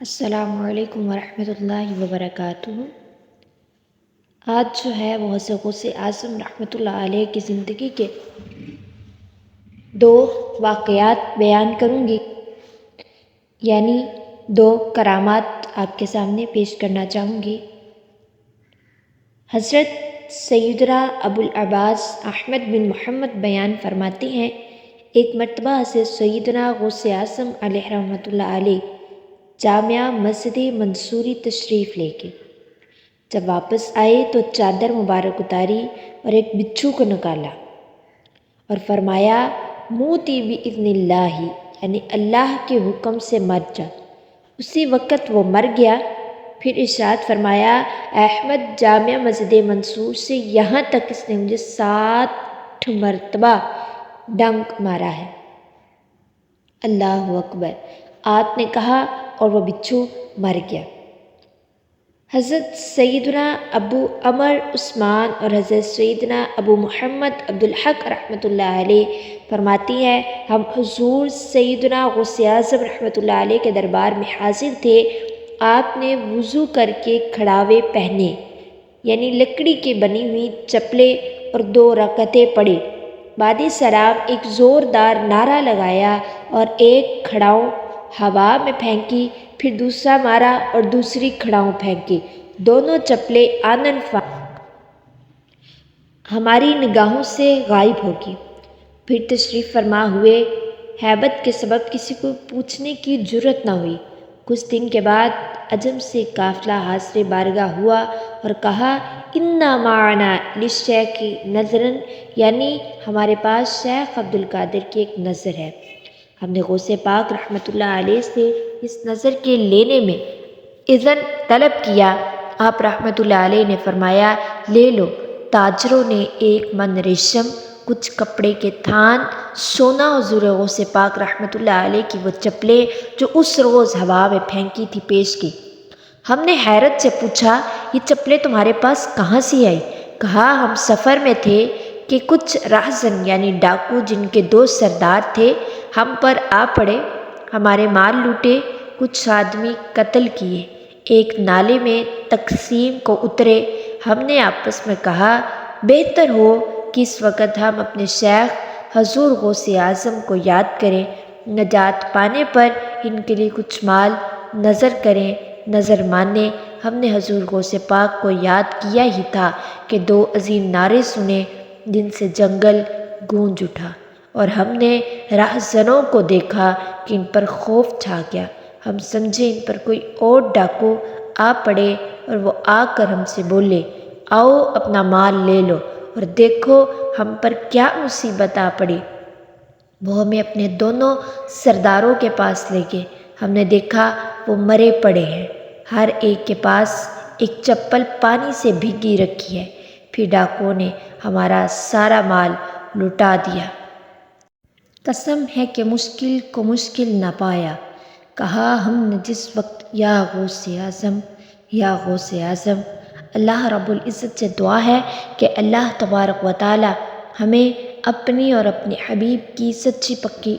السلام علیکم ورحمۃ اللہ وبرکاتہ۔ آج جو ہے وہ حضرت غوث اعظم رحمۃ اللہ علیہ کی زندگی کے دو واقعات بیان کروں گی، یعنی دو کرامات آپ کے سامنے پیش کرنا چاہوں گی۔ حضرت سیدنا ابو العباس احمد بن محمد بیان فرماتے ہیں، ایک مرتبہ حضرت سیدنا غوث اعظم علیہ رحمۃ اللہ علیہ جامعہ مسجد منصوری تشریف لے کے جب واپس آئے تو چادر مبارک اتاری اور ایک بچھو کو نکالا اور فرمایا موتی باذن اللہ، یعنی اللہ کے حکم سے مر جا۔ اسی وقت وہ مر گیا۔ پھر ارشاد فرمایا احمد جامعہ مسجد منصور سے یہاں تک اس نے مجھے 60 مرتبہ ڈنک مارا ہے۔ اللہ اکبر، آپ نے کہا اور وہ بچھو مر گیا۔ حضرت سیدنا ابو عمر عثمان اور حضرت سیدنا ابو محمد عبدالحق رحمۃ اللہ علیہ فرماتی ہیں، ہم حضور سیدنا غوث اعظم رحمۃ اللہ علیہ کے دربار میں حاضر تھے۔ آپ نے وضو کر کے کھڑاوے پہنے، یعنی لکڑی کی بنی ہوئی چپلیں، اور 2 رکعتیں پڑھی۔ بعد سلام ایک زوردار نعرہ لگایا اور ایک کھڑاؤں ہوا میں پھینکی، پھر دوسرا مارا اور دوسری کھڑاؤں پھینکی۔ دونوں چپلیں آنن فانن ہماری نگاہوں سے غائب ہو گئی۔ پھر تشریف فرما ہوئے۔ ہیبت کے سبب کسی کو پوچھنے کی جرأت نہ ہوئی۔ کچھ دن کے بعد عجم سے قافلہ حاضر بارگاہ ہوا اور کہا انا معنا للشیخ نظرا، یعنی ہمارے پاس شیخ عبدالقادر کی ایک نظر ہے۔ ہم نے غوث پاک رحمۃ اللہ علیہ سے اس نظر کے لینے میں اذن طلب کیا۔ آپ رحمۃ اللہ علیہ نے فرمایا لے لو۔ تاجروں نے 1 من ریشم، کچھ کپڑے کے تھان، سونا، حضور غوث پاک رحمۃ اللہ علیہ کی وہ چپلیں جو اس روز ہوا میں پھینکی تھی پیش کی۔ ہم نے حیرت سے پوچھا یہ چپلیں تمہارے پاس کہاں سے آئی؟ کہا ہم سفر میں تھے کہ کچھ راہزن یعنی ڈاکو جن کے 2 سردار تھے ہم پر آ پڑے، ہمارے مال لوٹے، کچھ آدمی قتل کیے، ایک نالے میں تقسیم کو اترے۔ ہم نے آپس میں کہا بہتر ہو کہ اس وقت ہم اپنے شیخ حضور غوث اعظم کو یاد کریں، نجات پانے پر ان کے لیے کچھ مال نظر کریں۔ نظر مانے ہم نے حضور غوث پاک کو یاد کیا ہی تھا کہ 2 عظیم نعرے سنے جن سے جنگل گونج اٹھا، اور ہم نے راہزنوں کو دیکھا کہ ان پر خوف چھا گیا۔ ہم سمجھے ان پر کوئی اور ڈاکو آ پڑے اور وہ آ کر ہم سے بولے آؤ اپنا مال لے لو، اور دیکھو ہم پر کیا مصیبت آ پڑی۔ وہ ہمیں اپنے دونوں سرداروں کے پاس لے گئے۔ ہم نے دیکھا وہ مرے پڑے ہیں، ہر ایک کے پاس ایک چپل پانی سے بھیگی رکھی ہے۔ پھر ڈاکوؤں نے ہمارا سارا مال لٹا دیا۔ قسم ہے کہ مشکل کو مشکل نہ پایا۔ کہا ہم نے جس وقت یا غوث اعظم یا غوث اعظم، اللہ رب العزت سے دعا ہے کہ اللہ تبارک و تعالی ہمیں اپنی اور اپنے حبیب کی سچی پکی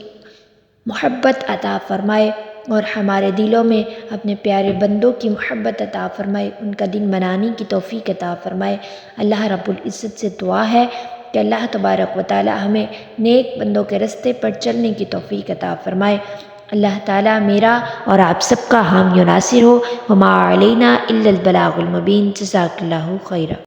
محبت عطا فرمائے اور ہمارے دلوں میں اپنے پیارے بندوں کی محبت عطا فرمائے، ان کا دن منانے کی توفیق عطا فرمائے۔ اللہ رب العزت سے دعا ہے کہ اللہ تبارک و تعالی ہمیں نیک بندوں کے رستے پر چلنے کی توفیق عطا فرمائے۔ اللہ تعالیٰ میرا اور آپ سب کا حامی و ناصر ہو۔ وما علینا الا البلاغ المبین۔ جزاک اللہ خیرا۔